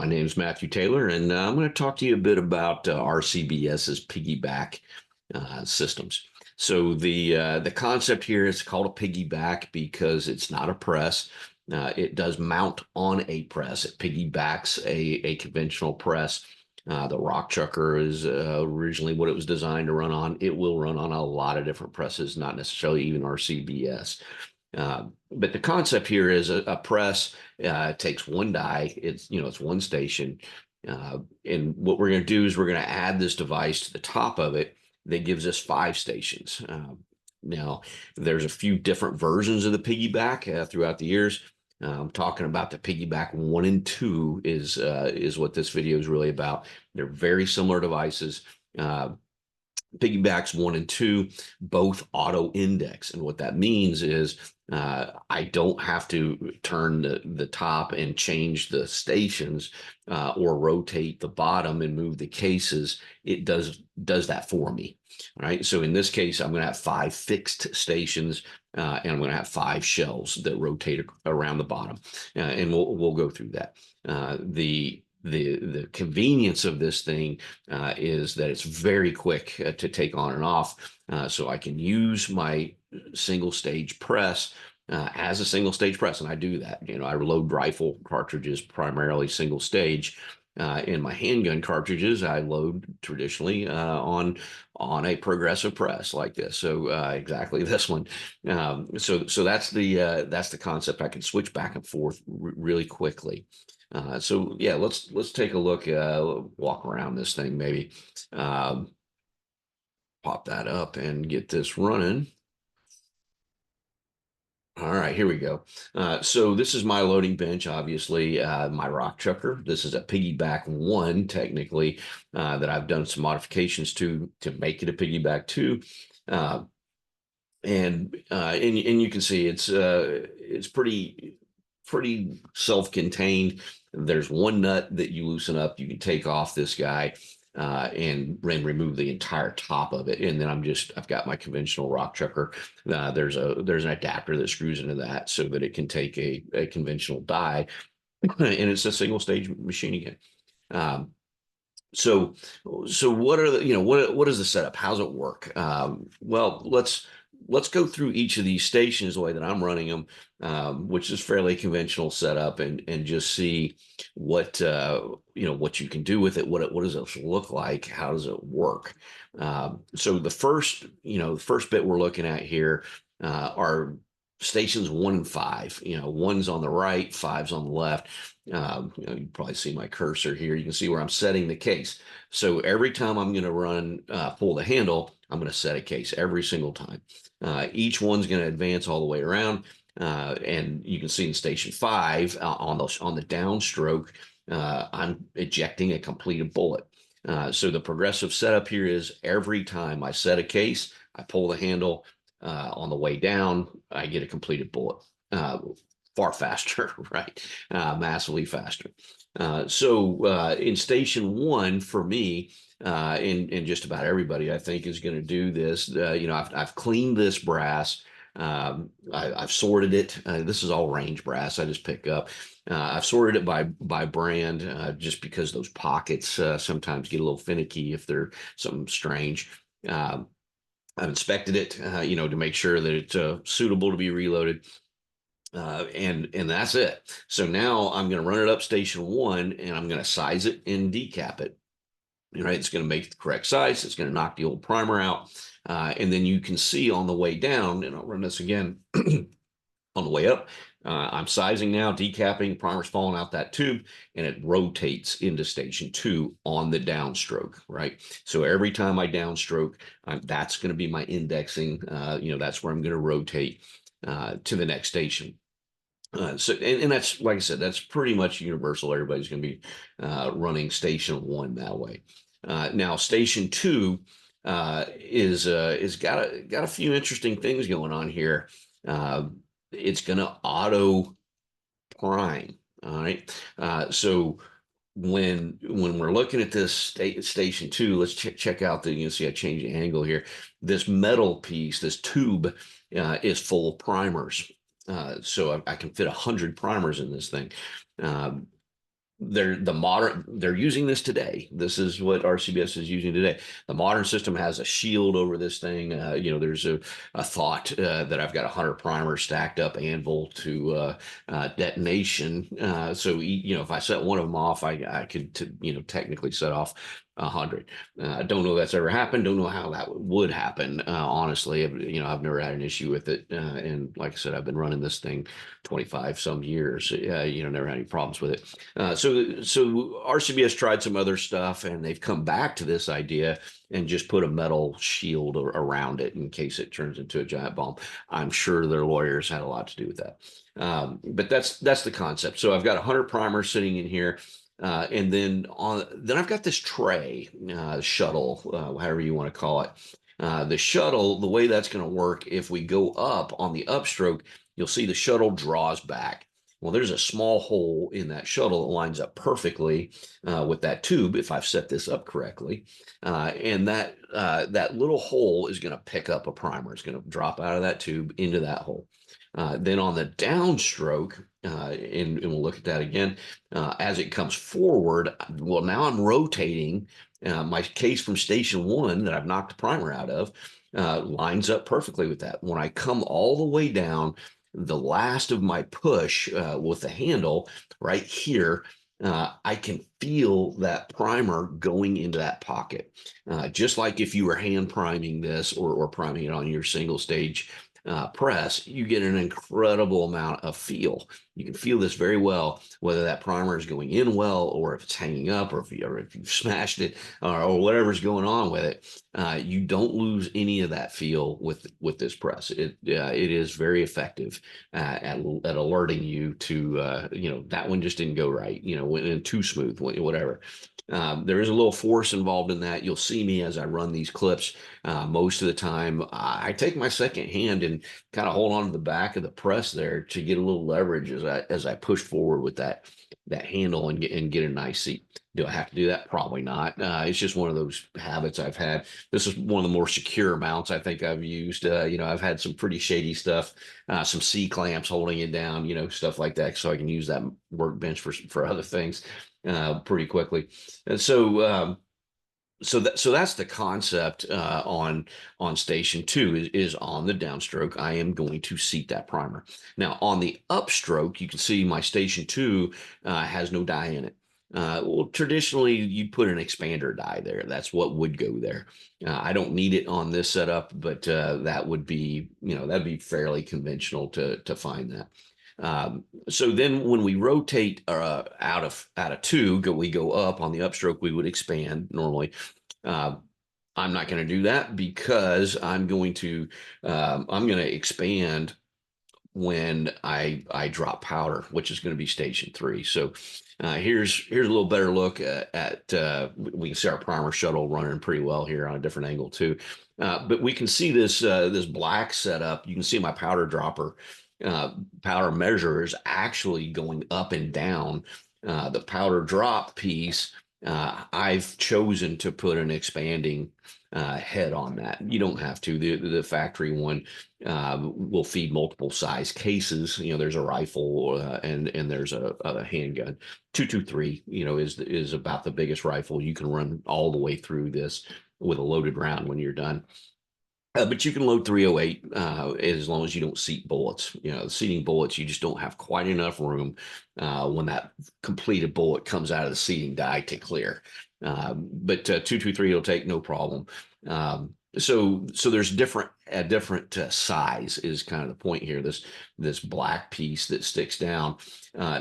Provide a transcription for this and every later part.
My name is Matthew Taylor, and I'm going to talk to you a bit about RCBS's piggyback systems. So the concept here is called a piggyback because it's not a press. It does mount on a press. It piggybacks a conventional press. The rock chucker is originally what it was designed to run on. It will run on a lot of different presses, not necessarily even RCBS. But the concept here is a press takes one die. It's one station, and what we're going to do is we're going to add this device to the top of it that gives us 5 stations. Now, there's a few different versions of the piggyback throughout the years. I'm talking about the Piggyback I and II is what this video is really about. They're very similar devices. Piggybacks I and II both auto index, and what that means is I don't have to turn the top and change the stations or rotate the bottom and move the cases. It does that for me, right? So in this case, I'm going to have 5 fixed stations, and I'm going to have 5 shelves that rotate around the bottom, and we'll go through that. The convenience of this thing is that it's very quick to take on and off. So I can use my single stage press as a single stage press, and I do that. I load rifle cartridges primarily single stage. In my handgun cartridges, I load traditionally on a progressive press like this. So exactly this one. So that's the concept. I can switch back and forth really quickly. So yeah, let's take a look, walk around this thing maybe. Pop that up and get this running. All right, here we go. So this is my loading bench, obviously, my rock chucker. This is a Piggyback I, technically, that I've done some modifications to make it a Piggyback II. And you can see it's pretty self-contained. There's one nut that you loosen up. You can take off this guy and remove the entire top of it. And then I've got my conventional rock chucker. There's an adapter that screws into that so that it can take a conventional die, and it's a single stage machine again. So what are what is the setup? How's it work? Well, let's go through each of these stations the way that I'm running them, which is fairly conventional setup, and just see what what you can do with it. What does it look like? How does it work? So the first bit we're looking at here are stations 1 and 5. One's on the right, 5's on the left. You probably see my cursor here. You can see where I'm setting the case. So every time I'm going to pull the handle, I'm going to set a case every single time. Each one's going to advance all the way around. And you can see in station 5 on the downstroke, I'm ejecting a completed bullet. So the progressive setup here is every time I set a case, I pull the handle. On the way down, I get a completed bullet. Far faster, right? Massively faster. So in station 1 for me, and just about everybody I think is going to do this. I've cleaned this brass. I've sorted it. This is all range brass I just pick up. I've sorted it by brand, just because those pockets sometimes get a little finicky if they're something strange. I've inspected it, to make sure that it's suitable to be reloaded. And that's it. So now I'm going to run it up station 1, and I'm going to size it and decap it. All right, it's going to make the correct size. It's going to knock the old primer out. And then you can see on the way down, and I'll run this again on the way up. I'm sizing now, decapping, primer's falling out that tube, and it rotates into station 2 on the downstroke, right? So every time I downstroke, that's going to be my indexing. That's where I'm going to rotate to the next station. And that's, like I said, that's pretty much universal. Everybody's going to be running station 1 that way. Now, station 2 is got a few interesting things going on here. It's going to auto prime. All right. So when we're looking at this station 2, let's check out you can see I changed the angle here. This metal piece, this tube, is full of primers. So I can fit 100 primers in this thing. they're using this today. This is what RCBS is using today. The modern system has a shield over this thing. There's a thought that I've got 100 primers stacked up anvil to detonation. So if I set one of them off, I could technically set off 100. I don't know if that's ever happened. Don't know how that would happen. Honestly, I've never had an issue with it. And like I said, I've been running this thing 25 some years. Never had any problems with it. So RCBS tried some other stuff, and they've come back to this idea and just put a metal shield around it in case it turns into a giant bomb. I'm sure their lawyers had a lot to do with that. But that's the concept. So I've got 100 primers sitting in here. And then I've got this tray, shuttle, however you want to call it. The shuttle, the way that's going to work, if we go up on the upstroke, you'll see the shuttle draws back. Well, there's a small hole in that shuttle that lines up perfectly with that tube, if I've set this up correctly. And that little hole is going to pick up a primer. It's going to drop out of that tube into that hole. Then on the downstroke, and we'll look at that again, as it comes forward, well, now I'm rotating my case from station 1 that I've knocked the primer out of, lines up perfectly with that. When I come all the way down, the last of my push with the handle right here, I can feel that primer going into that pocket. Just like if you were hand priming this or priming it on your single stage press, you get an incredible amount of feel. You can feel this very well, whether that primer is going in well, or if it's hanging up, or if you've smashed it, or whatever's going on with it. You don't lose any of that feel with this press. It is very effective at alerting you to that one just didn't go right, went too smooth, whatever. There is a little force involved in that. You'll see me as I run these clips. Most of the time, I take my second hand and kind of hold on to the back of the press there to get a little leverage as I push forward with that handle and get a nice seat. Do I have to do that? Probably not. It's just one of those habits I've had. This is one of the more secure mounts I think I've used. I've had some pretty shady stuff, some C clamps holding it down, stuff like that, so I can use that workbench for other things pretty quickly. And so that's the concept on station 2 is on the downstroke. I am going to seat that primer. Now on the upstroke, you can see my station 2 has no die in it. Well, traditionally you'd put an expander die there. That's what would go there. I don't need it on this setup, but that would be, that'd be fairly conventional to find that. So then when we rotate out of 2, we go up on the upstroke, we would expand normally. I'm not going to do that because I'm going to expand when I drop powder, which is going to be station 3. So here's a little better look at we can see our primer shuttle running pretty well here on a different angle too. But we can see this black setup. You can see my powder dropper. Powder measure is actually going up and down. The powder drop piece, I've chosen to put an expanding head on that. You don't have to. The factory one will feed multiple size cases. There's a rifle and there's a handgun. 223, is about the biggest rifle. You can run all the way through this with a loaded round when you're done. But you can load 308 as long as you don't seat bullets. Seating bullets, you just don't have quite enough room when that completed bullet comes out of the seating die to clear. But 223 will take no problem. So there's a different size is kind of the point here. This black piece that sticks down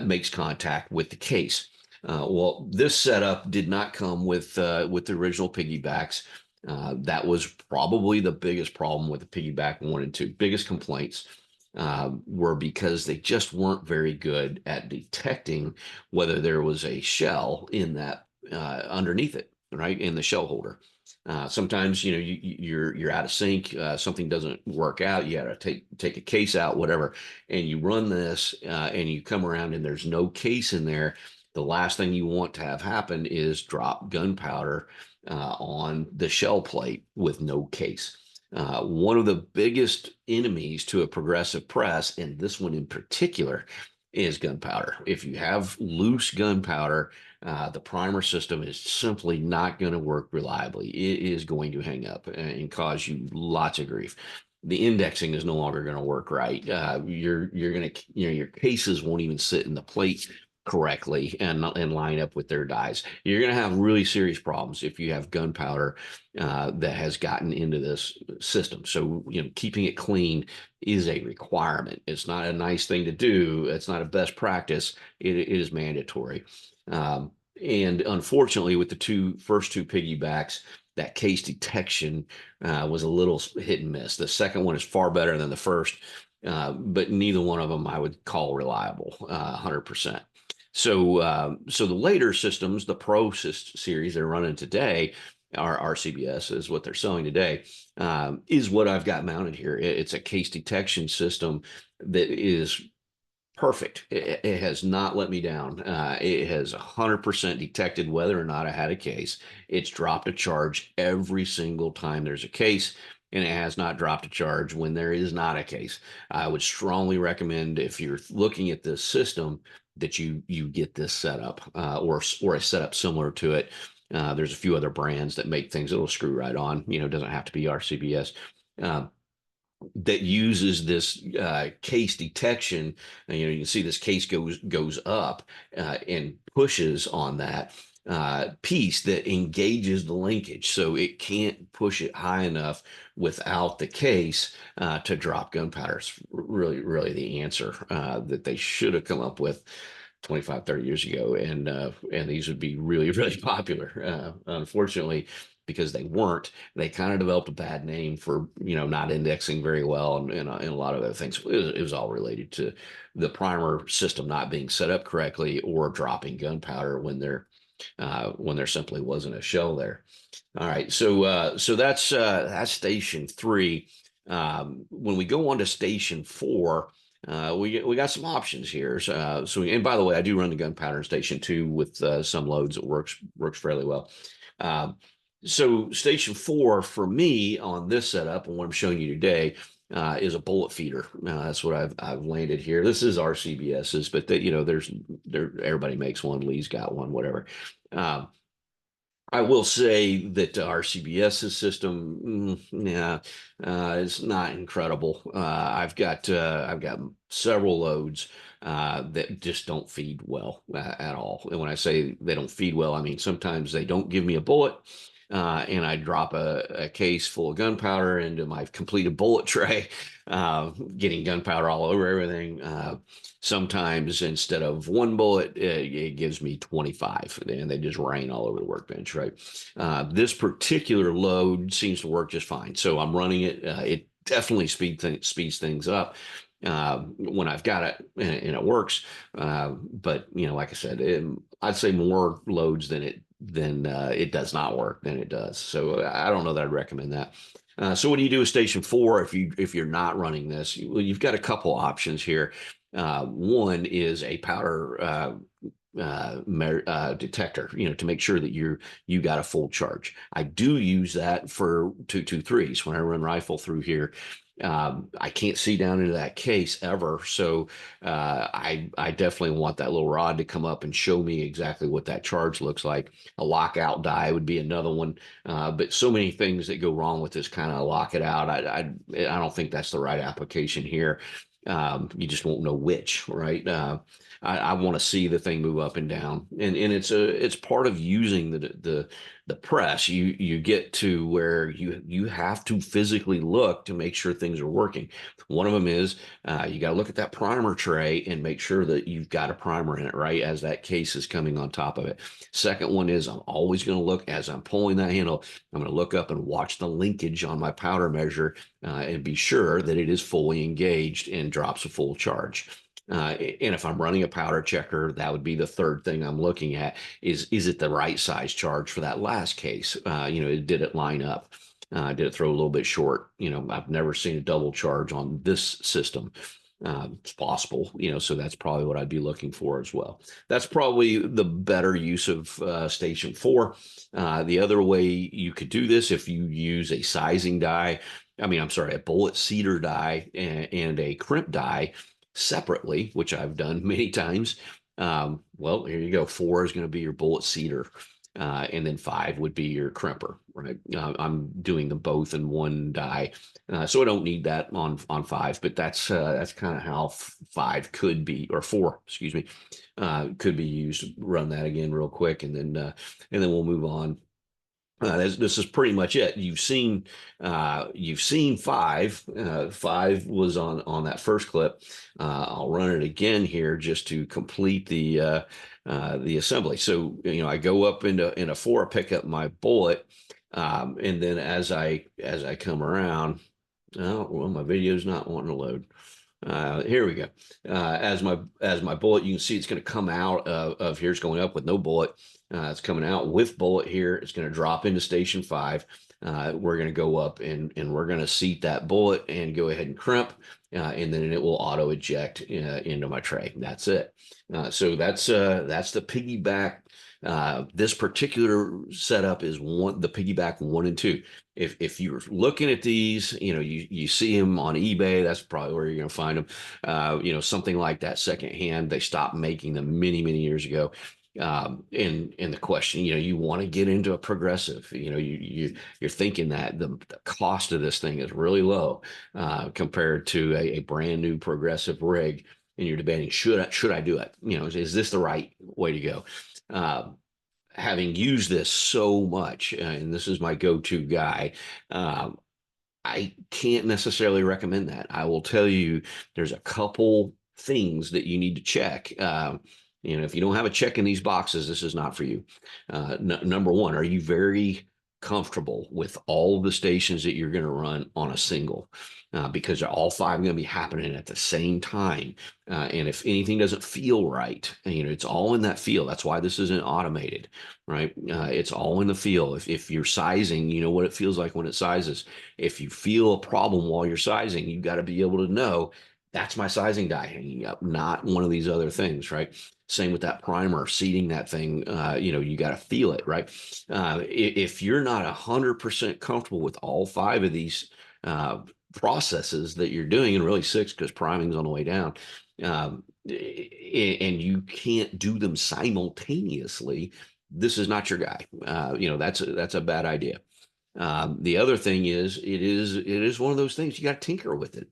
makes contact with the case. Well, this setup did not come with the original piggybacks. That was probably the biggest problem with the Piggyback 1 and 2. Biggest complaints were because they just weren't very good at detecting whether there was a shell in that underneath it, right, in the shell holder. Sometimes you're out of sync, something doesn't work out, you got to take a case out, whatever, and you run this and you come around and there's no case in there. The last thing you want to have happen is drop gunpowder on the shell plate with no case. One of the biggest enemies to a progressive press, and this one in particular, is gunpowder. If you have loose gunpowder, the primer system is simply not going to work reliably. It is going to hang up and cause you lots of grief. The indexing is no longer going to work right. You're going to, your cases won't even sit in the plate correctly and line up with their dies. You're going to have really serious problems if you have gunpowder that has gotten into this system. So, keeping it clean is a requirement. It's not a nice thing to do. It's not a best practice. It is mandatory. And unfortunately, with the first two piggybacks, that case detection was a little hit and miss. The second one is far better than the first, but neither one of them I would call reliable, 100%. So the later systems, the Pro series they're running today, our RCBS is what they're selling today, is what I've got mounted here. It's a case detection system that is perfect. It has not let me down. It has 100% detected whether or not I had a case. It's dropped a charge every single time there's a case, and it has not dropped a charge when there is not a case. I would strongly recommend, if you're looking at this system, that you get this setup or a setup similar to it. There's a few other brands that make things that'll screw right on. It doesn't have to be RCBS. That uses this case detection. You can see this case goes up and pushes on that piece that engages the linkage, so it can't push it high enough without the case to drop gunpowder. It's really the answer that they should have come up with 25, 30 years ago, and these would be really popular. Unfortunately, because they weren't, they kind of developed a bad name for not indexing very well, and a lot of other things. It was all related to the primer system not being set up correctly or dropping gunpowder when there simply wasn't a shell there. All right, so that's station three. When we go on to station four, we got some options here. And by the way, I do run the gunpowder in station two with some loads. It works fairly well. So station four for me on this setup, and what I'm showing you today, is a bullet feeder. That's what I've landed here. This is RCBS's, but everybody makes one. Lee's got one, whatever. I will say that RCBS's system, yeah, is not incredible. I've got several loads that just don't feed well at all. And when I say they don't feed well, I mean sometimes they don't give me a bullet, and I drop a case full of gunpowder into my completed bullet tray, getting gunpowder all over everything. Sometimes instead of one bullet, it gives me 25, and they just rain all over the workbench, right? This particular load seems to work just fine. So I'm running it. It definitely speeds things up when I've got it, and it works. But like I said, I'd say more loads than it does not work than it does. So I don't know that I'd recommend that. So what do you do with station four if you're not running this? Well, you've got a couple options here. One is a powder detector, to make sure that you got a full charge. I do use that for 223s when I run rifle through here. I can't see down into that case ever, so I definitely want that little rod to come up and show me exactly what that charge looks like. A lockout die would be another one, but so many things that go wrong with this kind of lock it out. I don't think that's the right application here. You just won't know which, right? I want to see the thing move up and down, and it's part of using the press. You get to where you have to physically look to make sure things are working. One of them is you got to look at that primer tray and make sure that you've got a primer in it, right, as that case is coming on top of it. Second one is I'm always going to look as I'm pulling that handle. I'm going to look up and watch the linkage on my powder measure and be sure that it is fully engaged and drops a full charge. And if I'm running a powder checker, that would be the third thing I'm looking at is it the right size charge for that last case? Did it line up? Did it throw a little bit short? I've never seen a double charge on this system. It's possible, so that's probably what I'd be looking for as well. That's probably the better use of station four. The other way you could do this, if you use a sizing die, I'm sorry, a bullet cedar die and a crimp die, separately, which I've done many times. Well, here you go. 4 is going to be your bullet seeder. And then 5 would be your crimper, right? I'm doing them both in one die, so I don't need that on 5. But that's kind of how 5 could be, or 4, excuse me, could be used. Run that again real quick, and then we'll move on. This is pretty much it. You've seen 5. 5 was on that first clip. I'll run it again here just to complete the assembly. So I go up into 4, pick up my bullet, and then as I come around, oh well, my video's not wanting to load. Here we go. As my bullet, you can see it's going to come out of here. It's going up with no bullet. It's coming out with bullet here. It's going to drop into station 5. We're going to go up and we're going to seat that bullet and go ahead and crimp, and then it will auto eject into my tray. That's it. So that's the piggyback. This particular setup is the piggyback 1 and 2. If you're looking at these, you see them on eBay. That's probably where you're going to find them. Something like that secondhand. They stopped making them many years ago. And the question, you want to get into a progressive. You're thinking that the cost of this thing is really low compared to a brand new progressive rig, and you're debating should I do it? Is this the right way to go? Having used this so much, and this is my go-to guy, I can't necessarily recommend that. I will tell you, there's a couple things that you need to check. If you don't have a check in these boxes, this is not for you. Number one, are you very comfortable with all of the stations that you're going to run on a single? Because all 5 are going to be happening at the same time. And if anything doesn't feel right, it's all in that feel. That's why this isn't automated, right? It's all in the feel. If you're sizing, you know what it feels like when it sizes. If you feel a problem while you're sizing, you've got to be able to know that's my sizing die hanging up, not one of these other things, right? Same with that primer, seating that thing, you got to feel it, right? If you're not 100% comfortable with all 5 of these processes that you're doing, and really 6 because priming's on the way down, and you can't do them simultaneously, this is not your guy. That's a bad idea. The other thing is, it is one of those things you got to tinker with it.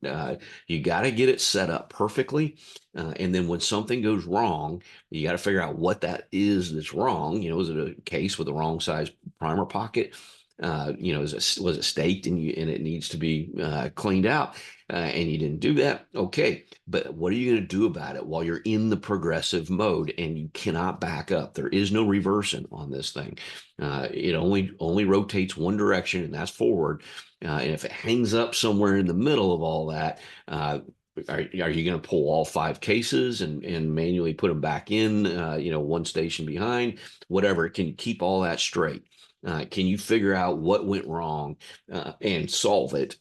You got to get it set up perfectly, and then when something goes wrong, you got to figure out what that is that's wrong. Is it a case with the wrong size primer pocket? Was it staked and it needs to be cleaned out, and you didn't do that? Okay, but what are you going to do about it while you're in the progressive mode and you cannot back up? There is no reversing on this thing. It only rotates one direction, and that's forward. And if it hangs up somewhere in the middle of all that, are you going to pull all 5 cases and manually put them back in, one station behind, whatever? Can you keep all that straight? Can you figure out what went wrong and solve it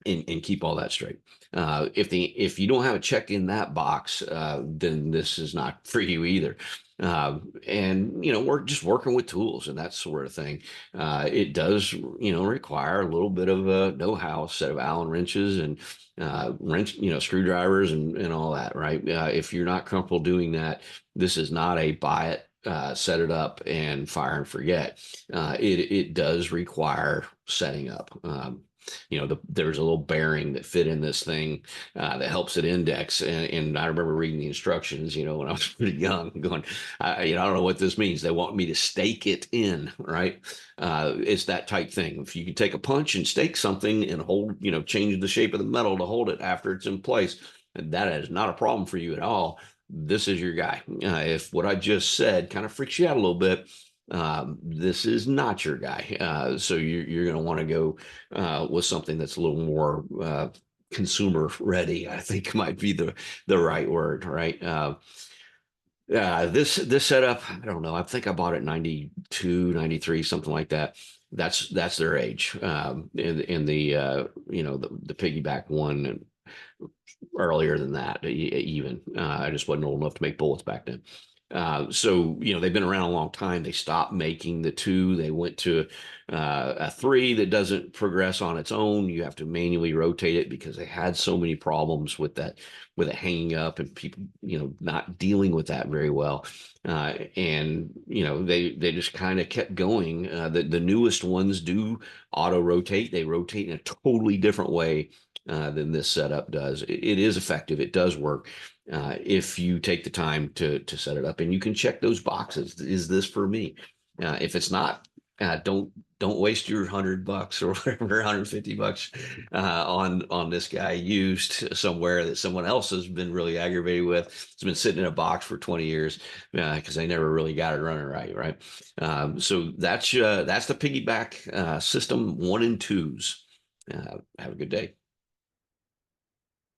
and keep all that straight? If you don't have a check in that box, then this is not for you either. And we're just working with tools and that sort of thing. It does require a little bit of a know-how, set of Allen wrenches and screwdrivers and all that, right? If you're not comfortable doing that, this is not a buy it, set it up and fire and forget. It does require setting up. There's a little bearing that fit in this thing that helps it index. And I remember reading the instructions, when I was pretty young, going, I don't know what this means. They want me to stake it in, right? It's that type thing. If you can take a punch and stake something and hold, change the shape of the metal to hold it after it's in place, that is not a problem for you at all. This is your guy. If what I just said kind of freaks you out a little bit, this is not your guy. So you're going to want to go with something that's a little more consumer ready, I think might be the right word, right? This setup, I don't know. I think I bought it 92, 93, something like that. That's their age. In the the piggyback one, and earlier than that, even I just wasn't old enough to make bullets back then. So, they've been around a long time. They stopped making the two. They went to a three that doesn't progress on its own. You have to manually rotate it because they had so many problems with that, with it hanging up and people, not dealing with that very well. And, they just kind of kept going. The newest ones do auto rotate. They rotate in a totally different way than this setup does. It is effective. It does work if you take the time to set it up, and you can check those boxes. Is this for me? If it's not, don't waste your $100 or whatever, $150 on this guy used somewhere that someone else has been really aggravated with. It's been sitting in a box for 20 years because they never really got it running right. So that's the piggyback system 1 and 2s. Have a good day.